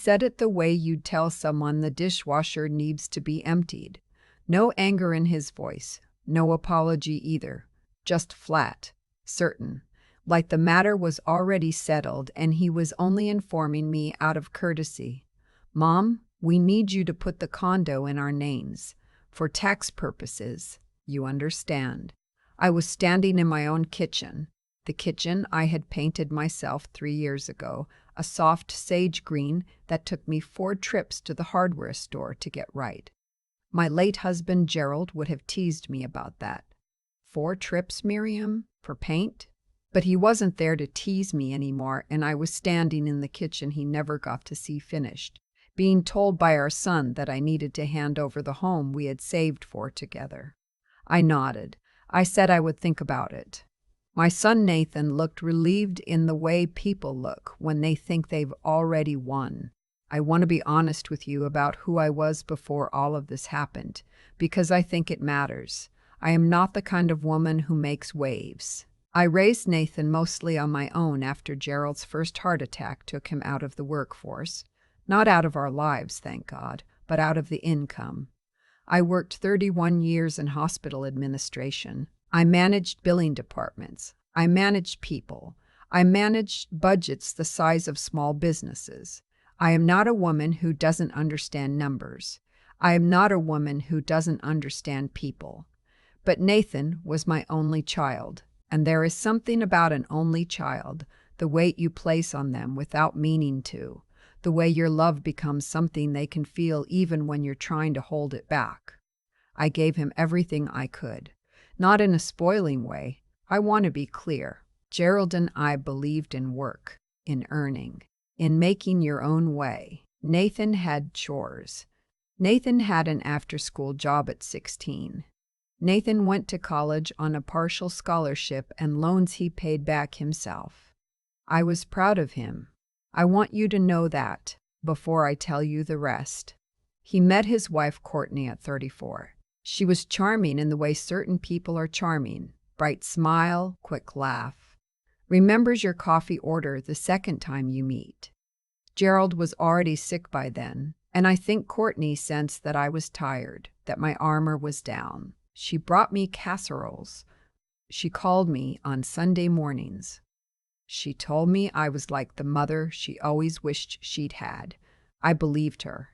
Said it the way you'd tell someone the dishwasher needs to be emptied. No anger in his voice, no apology either, just flat, certain, like the matter was already settled and he was only informing me out of courtesy. Mom, we need you to put the condo in our names. For tax purposes, you understand. I was standing in my own kitchen, the kitchen I had painted myself 3 years ago, a soft sage green that took me 4 trips to the hardware store to get right. My late husband Gerald would have teased me about that. 4 trips, Miriam, for paint? But he wasn't there to tease me anymore, and I was standing in the kitchen he never got to see finished, being told by our son that I needed to hand over the home we had saved for together. I nodded. I said I would think about it. My son Nathan looked relieved in the way people look when they think they've already won. I want to be honest with you about who I was before all of this happened, because I think it matters. I am not the kind of woman who makes waves. I raised Nathan mostly on my own after Gerald's first heart attack took him out of the workforce. Not out of our lives, thank God, but out of the income. I worked 31 years in hospital administration. I managed billing departments. I managed people. I managed budgets the size of small businesses. I am not a woman who doesn't understand numbers. I am not a woman who doesn't understand people. But Nathan was my only child, and there is something about an only child, the weight you place on them without meaning to, the way your love becomes something they can feel even when you're trying to hold it back. I gave him everything I could. Not in a spoiling way. I want to be clear. Gerald and I believed in work, in earning, in making your own way. Nathan had chores. Nathan had an after-school job at 16. Nathan went to college on a partial scholarship and loans he paid back himself. I was proud of him. I want you to know that before I tell you the rest. He met his wife Courtney at 34. She was charming in the way certain people are charming. Bright smile, quick laugh. Remembers your coffee order the second time you meet. Gerald was already sick by then, and I think Courtney sensed that I was tired, that my armor was down. She brought me casseroles. She called me on Sunday mornings. She told me I was like the mother she always wished she'd had. I believed her.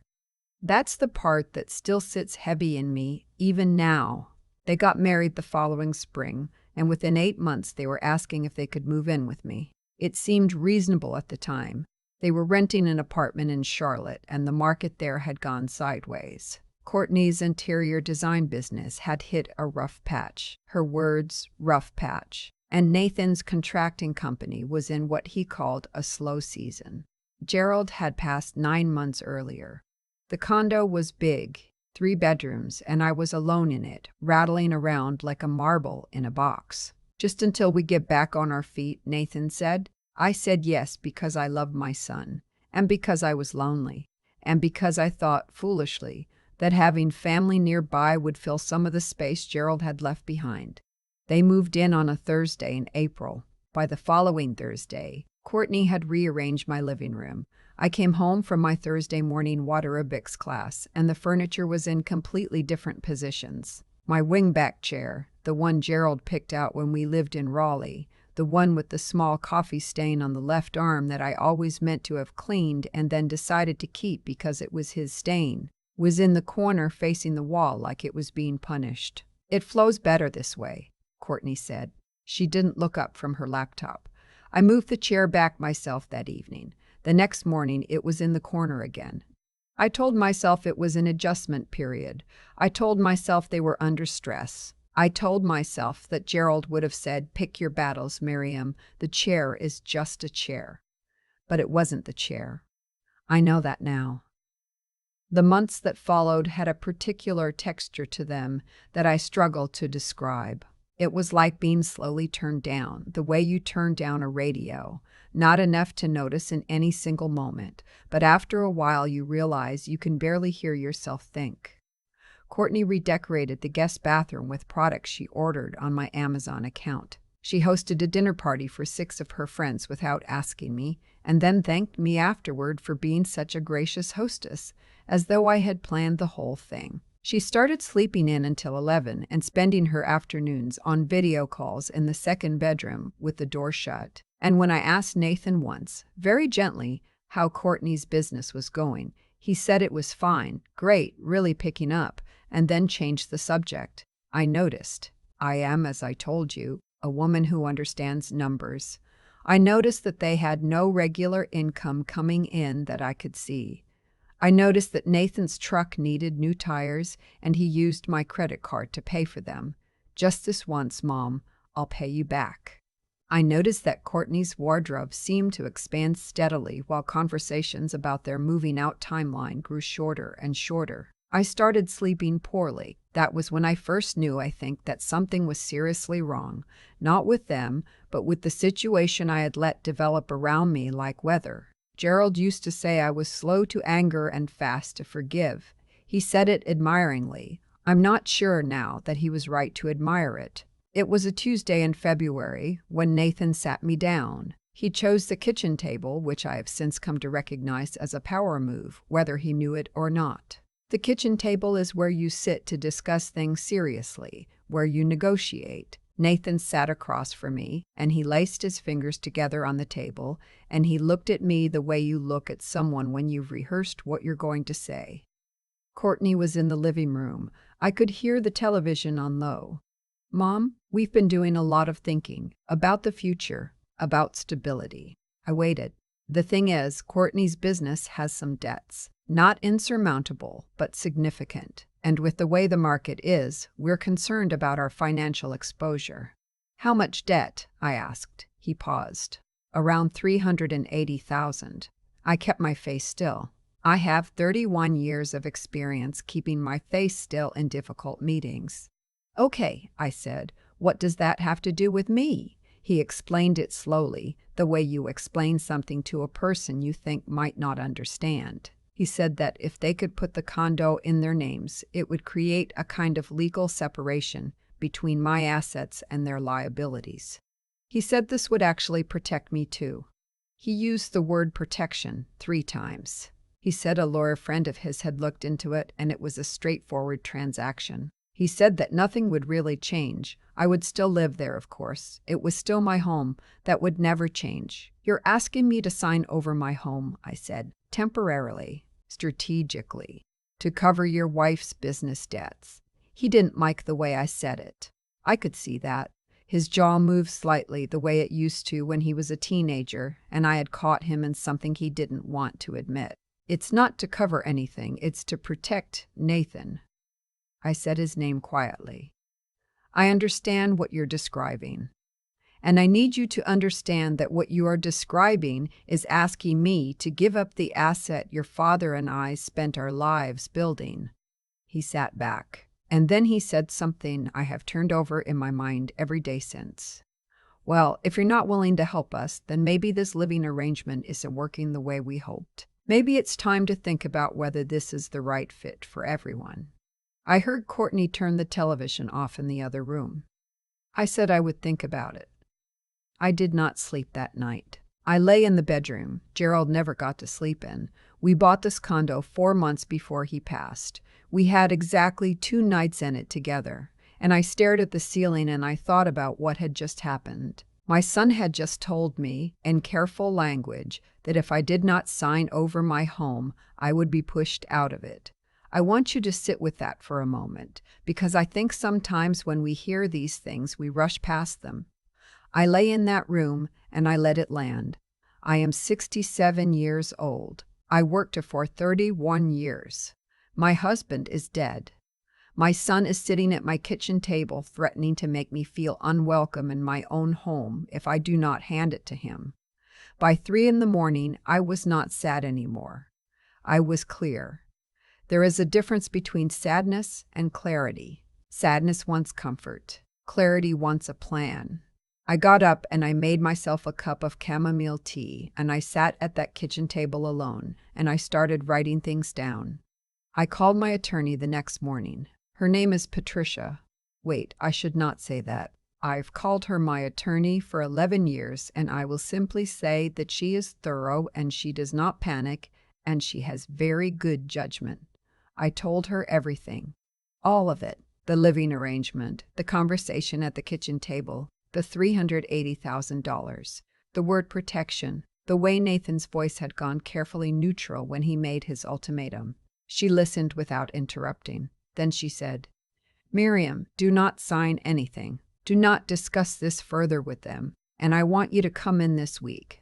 That's the part that still sits heavy in me, even now. They got married the following spring, and within 8 months they were asking if they could move in with me. It seemed reasonable at the time. They were renting an apartment in Charlotte, and the market there had gone sideways. Courtney's interior design business had hit a rough patch. Her words, rough patch. And Nathan's contracting company was in what he called a slow season. Gerald had passed 9 months earlier. The condo was big, 3 bedrooms, and I was alone in it, rattling around like a marble in a box. Just until we get back on our feet, Nathan said. I said yes because I loved my son, and because I was lonely, and because I thought, foolishly, that having family nearby would fill some of the space Gerald had left behind. They moved in on a Thursday in April. By the following Thursday, Courtney had rearranged my living room. I came home from my Thursday morning water aerobics class, and the furniture was in completely different positions. My wingback chair, the one Gerald picked out when we lived in Raleigh, the one with the small coffee stain on the left arm that I always meant to have cleaned and then decided to keep because it was his stain, was in the corner facing the wall like it was being punished. It flows better this way, Courtney said. She didn't look up from her laptop. I moved the chair back myself that evening. The next morning, it was in the corner again. I told myself it was an adjustment period. I told myself they were under stress. I told myself that Gerald would have said, pick your battles, Miriam. The chair is just a chair. But it wasn't the chair. I know that now. The months that followed had a particular texture to them that I struggle to describe. It was like being slowly turned down, the way you turn down a radio. Not enough to notice in any single moment, but after a while you realize you can barely hear yourself think. Courtney redecorated the guest bathroom with products she ordered on my Amazon account. She hosted a dinner party for 6 of her friends without asking me, and then thanked me afterward for being such a gracious hostess, as though I had planned the whole thing. She started sleeping in until 11 and spending her afternoons on video calls in the second bedroom with the door shut. And when I asked Nathan once, very gently, how Courtney's business was going, he said it was fine, great, really picking up, and then changed the subject. I noticed. I am, as I told you, a woman who understands numbers. I noticed that they had no regular income coming in that I could see. I noticed that Nathan's truck needed new tires, and he used my credit card to pay for them. Just this once, Mom. I'll pay you back. I noticed that Courtney's wardrobe seemed to expand steadily while conversations about their moving out timeline grew shorter and shorter. I started sleeping poorly. That was when I first knew, I think, that something was seriously wrong, not with them, but with the situation I had let develop around me like weather. Gerald used to say I was slow to anger and fast to forgive. He said it admiringly. I'm not sure now that he was right to admire it. It was a Tuesday in February when Nathan sat me down. He chose the kitchen table, which I have since come to recognize as a power move, whether he knew it or not. The kitchen table is where you sit to discuss things seriously, where you negotiate. Nathan sat across from me, and he laced his fingers together on the table, and he looked at me the way you look at someone when you've rehearsed what you're going to say. Courtney was in the living room. I could hear the television on low. Mom, we've been doing a lot of thinking about the future, about stability. I waited. The thing is, Courtney's business has some debts. Not insurmountable, but significant. And with the way the market is, we're concerned about our financial exposure. How much debt? I asked. He paused. Around $380,000. I kept my face still. I have 31 years of experience keeping my face still in difficult meetings. Okay, I said. What does that have to do with me? He explained it slowly, the way you explain something to a person you think might not understand. He said that if they could put the condo in their names, it would create a kind of legal separation between my assets and their liabilities. He said this would actually protect me too. He used the word protection 3 times. He said a lawyer friend of his had looked into it and it was a straightforward transaction. He said that nothing would really change. I would still live there, of course. It was still my home. That would never change. You're asking me to sign over my home, I said, temporarily, strategically, to cover your wife's business debts. He didn't like the way I said it. I could see that. His jaw moved slightly the way it used to when he was a teenager, and I had caught him in something he didn't want to admit. It's not to cover anything, it's to protect Nathan. I said his name quietly. I understand what you're describing. And I need you to understand that what you are describing is asking me to give up the asset your father and I spent our lives building. He sat back, and then he said something I have turned over in my mind every day since. Well, if you're not willing to help us, then maybe this living arrangement isn't working the way we hoped. Maybe it's time to think about whether this is the right fit for everyone. I heard Courtney turn the television off in the other room. I said I would think about it. I did not sleep that night. I lay in the bedroom Gerald never got to sleep in. We bought this condo 4 months before he passed. We had exactly 2 nights in it together, and I stared at the ceiling and I thought about what had just happened. My son had just told me, in careful language, that if I did not sign over my home, I would be pushed out of it. I want you to sit with that for a moment, because I think sometimes when we hear these things, we rush past them. I lay in that room and I let it land. I am 67 years old. I worked for 31 years. My husband is dead. My son is sitting at my kitchen table threatening to make me feel unwelcome in my own home if I do not hand it to him. By 3 a.m, I was not sad anymore. I was clear. There is a difference between sadness and clarity. Sadness wants comfort. Clarity wants a plan. I got up and I made myself a cup of chamomile tea, and I sat at that kitchen table alone, and I started writing things down. I called my attorney the next morning. Her name is Patricia. Wait, I should not say that. I've called her my attorney for 11 years, and I will simply say that she is thorough and she does not panic, and she has very good judgment. I told her everything. All of it. The living arrangement, the conversation at the kitchen table, the $380,000, the word protection, the way Nathan's voice had gone carefully neutral when he made his ultimatum. She listened without interrupting. Then she said, "Miriam, do not sign anything. Do not discuss this further with them, and I want you to come in this week."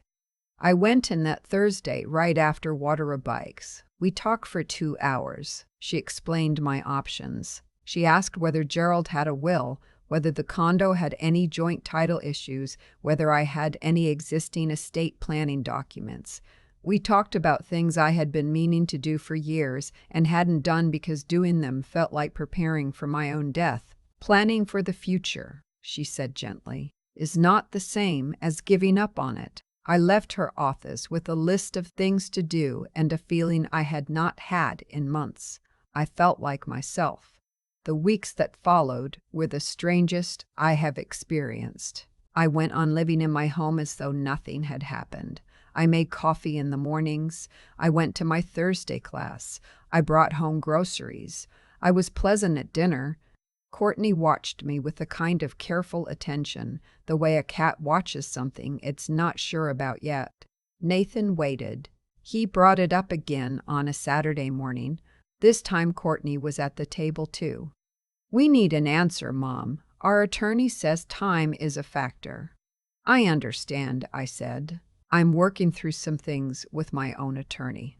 I went in that Thursday right after water bikes. We talked for 2 hours. She explained my options. She asked whether Gerald had a will, whether the condo had any joint title issues, whether I had any existing estate planning documents. We talked about things I had been meaning to do for years and hadn't done because doing them felt like preparing for my own death. Planning for the future, she said gently, is not the same as giving up on it. I left her office with a list of things to do and a feeling I had not had in months. I felt like myself. The weeks that followed were the strangest I have experienced. I went on living in my home as though nothing had happened. I made coffee in the mornings. I went to my Thursday class. I brought home groceries. I was pleasant at dinner. Courtney watched me with a kind of careful attention, the way a cat watches something it's not sure about yet. Nathan waited. He brought it up again on a Saturday morning. This time Courtney was at the table too. "We need an answer, Mom. Our attorney says time is a factor." "I understand," I said. "I'm working through some things with my own attorney."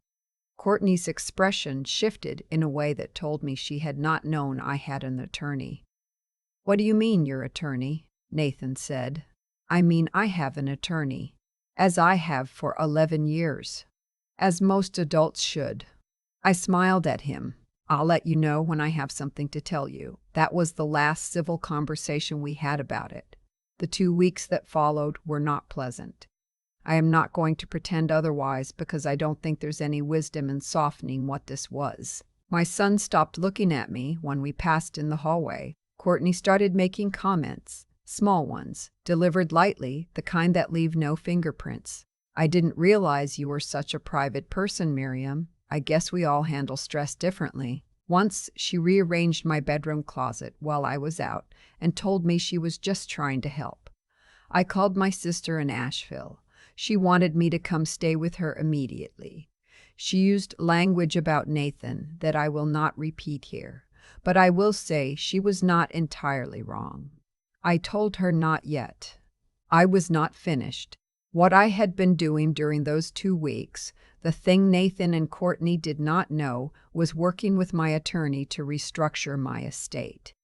Courtney's expression shifted in a way that told me she had not known I had an attorney. "What do you mean, your attorney?" Nathan said. "I mean I have an attorney, as I have for 11 years, as most adults should." I smiled at him. "I'll let you know when I have something to tell you." That was the last civil conversation we had about it. The 2 weeks that followed were not pleasant. I am not going to pretend otherwise because I don't think there's any wisdom in softening what this was. My son stopped looking at me when we passed in the hallway. Courtney started making comments, small ones, delivered lightly, the kind that leave no fingerprints. "I didn't realize you were such a private person, Miriam. I guess we all handle stress differently." Once she rearranged my bedroom closet while I was out and told me she was just trying to help. I called my sister in Asheville. She wanted me to come stay with her immediately. She used language about Nathan that I will not repeat here, but I will say she was not entirely wrong. I told her not yet. I was not finished. What I had been doing during those 2 weeks, the thing Nathan and Courtney did not know, was working with my attorney to restructure my estate.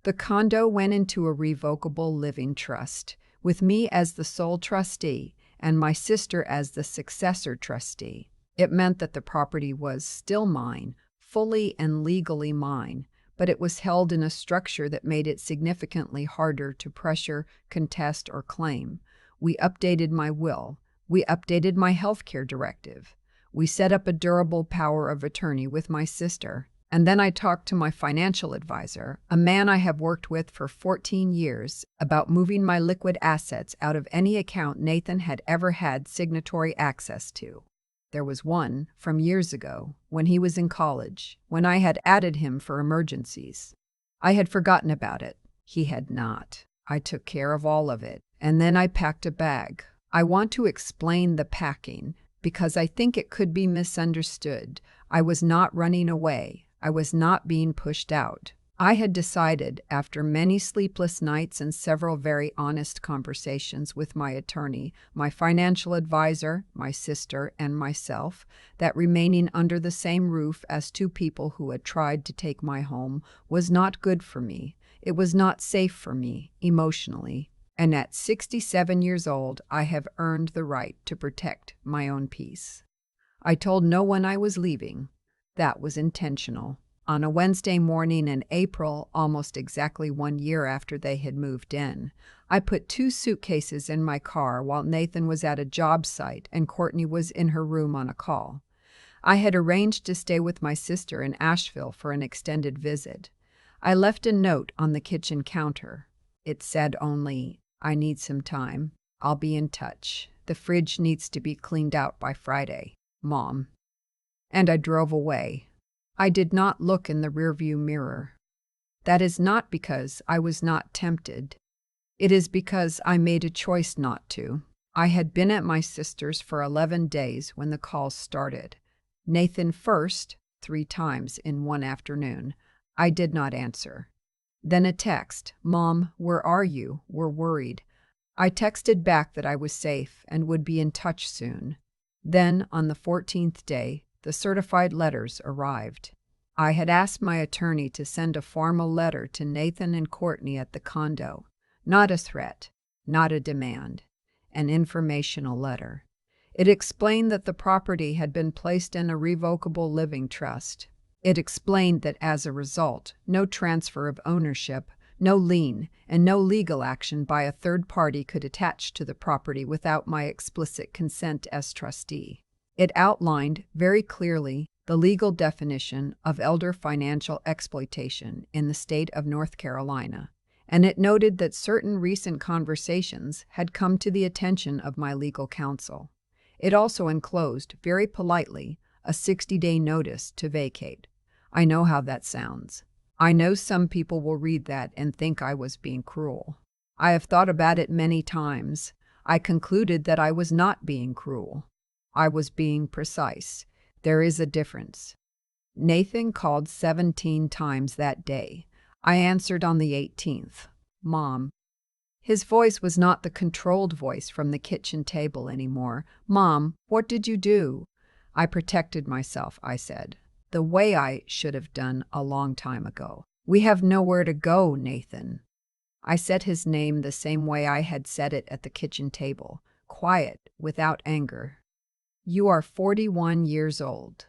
The condo went into a revocable living trust, with me as the sole trustee and my sister as the successor trustee. It meant that the property was still mine, fully and legally mine, but it was held in a structure that made it significantly harder to pressure, contest, or claim. We updated my will. We updated my healthcare directive. We set up a durable power of attorney with my sister. And then I talked to my financial advisor, a man I have worked with for 14 years, about moving my liquid assets out of any account Nathan had ever had signatory access to. There was one from years ago, when he was in college, when I had added him for emergencies. I had forgotten about it. He had not. I took care of all of it. And then I packed a bag. I want to explain the packing because I think it could be misunderstood. I was not running away. I was not being pushed out. I had decided, after many sleepless nights and several very honest conversations with my attorney, my financial advisor, my sister, and myself, that remaining under the same roof as 2 people who had tried to take my home was not good for me. It was not safe for me, emotionally. And at 67 years old, I have earned the right to protect my own peace. I told no one I was leaving. That was intentional. On a Wednesday morning in April, almost exactly 1 year after they had moved in, I put 2 suitcases in my car while Nathan was at a job site and Courtney was in her room on a call. I had arranged to stay with my sister in Asheville for an extended visit. I left a note on the kitchen counter. It said only, "I need some time. I'll be in touch. The fridge needs to be cleaned out by Friday, Mom." And I drove away. I did not look in the rearview mirror. That is not because I was not tempted. It is because I made a choice not to. I had been at my sister's for 11 days when the calls started. Nathan first, 3 times in one afternoon. I did not answer. Then a text, "Mom, where are you? We're worried." I texted back that I was safe and would be in touch soon. Then, on the 14th day, the certified letters arrived. I had asked my attorney to send a formal letter to Nathan and Courtney at the condo. Not a threat, not a demand, an informational letter. It explained that the property had been placed in a revocable living trust. It explained that as a result, no transfer of ownership, no lien, and no legal action by a third party could attach to the property without my explicit consent as trustee. It outlined very clearly the legal definition of elder financial exploitation in the state of North Carolina, and it noted that certain recent conversations had come to the attention of my legal counsel. It also enclosed, very politely, a 60-day notice to vacate. I know how that sounds. I know some people will read that and think I was being cruel. I have thought about it many times. I concluded that I was not being cruel. I was being precise. There is a difference. Nathan called 17 times that day. I answered on the 18th, "Mom." His voice was not the controlled voice from the kitchen table anymore. "Mom, what did you do?" "I protected myself," I said, "the way I should have done a long time ago." "We have nowhere to go, Nathan." I said his name the same way I had said it at the kitchen table, quiet, without anger. "You are 41 years old.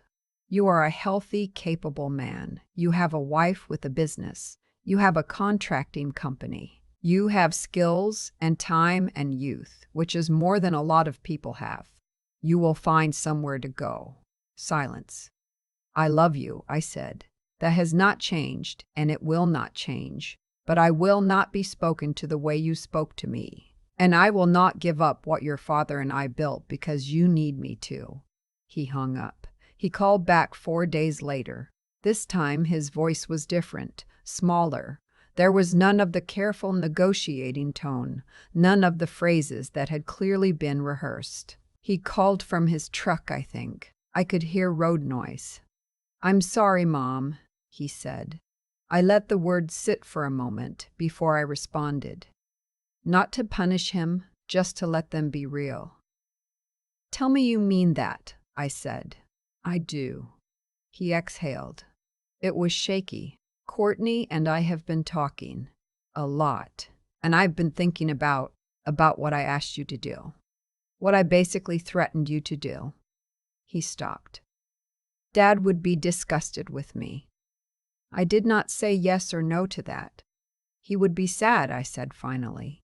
You are a healthy, capable man. You have a wife with a business. You have a contracting company. You have skills and time and youth, which is more than a lot of people have. You will find somewhere to go." Silence. "I love you," I said. "That has not changed, and it will not change. But I will not be spoken to the way you spoke to me. And I will not give up what your father and I built because you need me to." He hung up. He called back 4 days later. This time his voice was different, smaller. There was none of the careful negotiating tone, none of the phrases that had clearly been rehearsed. He called from his truck, I think. I could hear road noise. "I'm sorry, Mom," he said. I let the words sit for a moment before I responded. Not to punish him, just to let them be real. "Tell me you mean that," I said. "I do." He exhaled. It was shaky. "Courtney and I have been talking. A lot. And I've been thinking about what I asked you to do. What I basically threatened you to do." He stopped. "Dad would be disgusted with me." I did not say yes or no to that. "He would be sad," I said finally.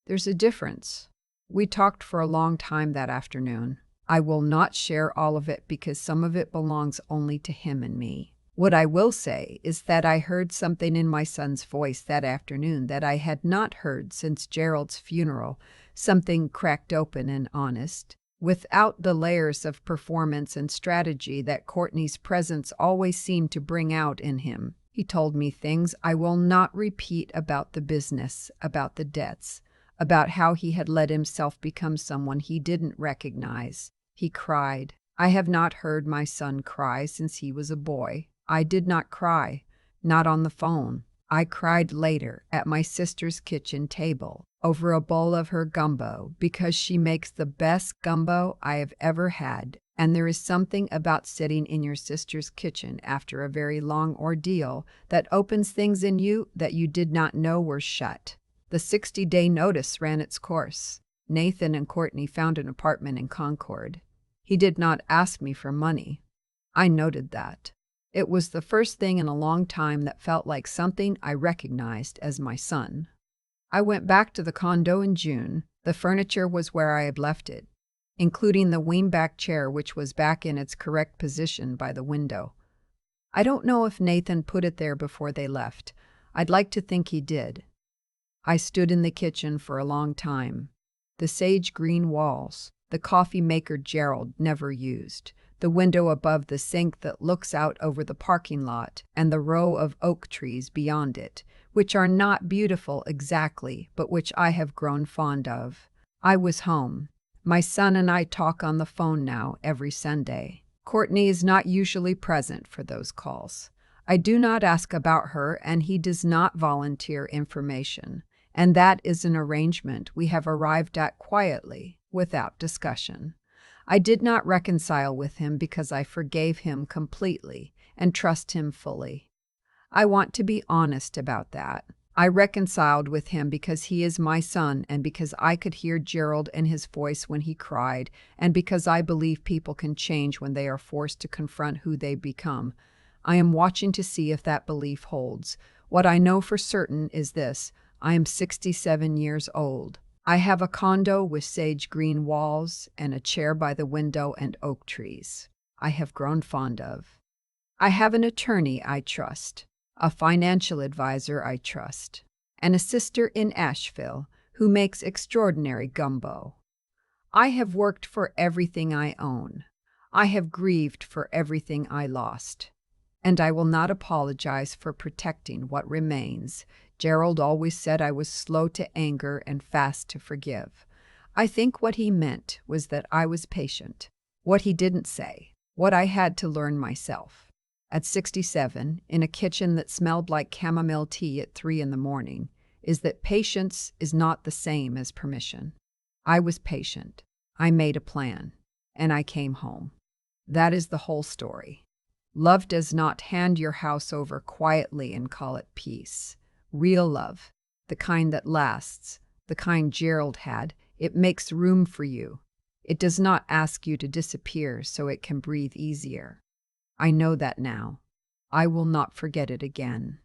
"There's a difference." We talked for a long time that afternoon. I will not share all of it because some of it belongs only to him and me. What I will say is that I heard something in my son's voice that afternoon that I had not heard since Gerald's funeral, something cracked open and honest, without the layers of performance and strategy that Courtney's presence always seemed to bring out in him. He told me things I will not repeat about the business, about the debts, about how he had let himself become someone he didn't recognize. He cried. I have not heard my son cry since he was a boy. I did not cry, not on the phone. I cried later at my sister's kitchen table over a bowl of her gumbo because she makes the best gumbo I have ever had, and there is something about sitting in your sister's kitchen after a very long ordeal that opens things in you that you did not know were shut. The 60-day notice ran its course. Nathan and Courtney found an apartment in Concord. He did not ask me for money. I noted that. It was the first thing in a long time that felt like something I recognized as my son. I went back to the condo in June. The furniture was where I had left it, including the wingback chair which was back in its correct position by the window. I don't know if Nathan put it there before they left. I'd like to think he did. I stood in the kitchen for a long time. The sage green walls, the coffee maker Gerald never used, the window above the sink that looks out over the parking lot, and the row of oak trees beyond it, which are not beautiful exactly, but which I have grown fond of. I was home. My son and I talk on the phone now every Sunday. Courtney is not usually present for those calls. I do not ask about her, and he does not volunteer information. And that is an arrangement we have arrived at quietly, without discussion. I did not reconcile with him because I forgave him completely and trust him fully. I want to be honest about that. I reconciled with him because he is my son and because I could hear Gerald in his voice when he cried, and because I believe people can change when they are forced to confront who they become. I am watching to see if that belief holds. What I know for certain is this: I am 67 years old. I have a condo with sage green walls and a chair by the window and oak trees I have grown fond of. I have an attorney I trust, a financial advisor I trust, and a sister in Asheville who makes extraordinary gumbo. I have worked for everything I own. I have grieved for everything I lost. And I will not apologize for protecting what remains. Gerald always said I was slow to anger and fast to forgive. I think what he meant was that I was patient. What he didn't say, what I had to learn myself. At 67, in a kitchen that smelled like chamomile tea at 3 in the morning, is that patience is not the same as permission. I was patient. I made a plan. And I came home. That is the whole story. Love does not hand your house over quietly and call it peace. Real love, the kind that lasts, the kind Gerald had, it makes room for you. It does not ask you to disappear so it can breathe easier. I know that now. I will not forget it again.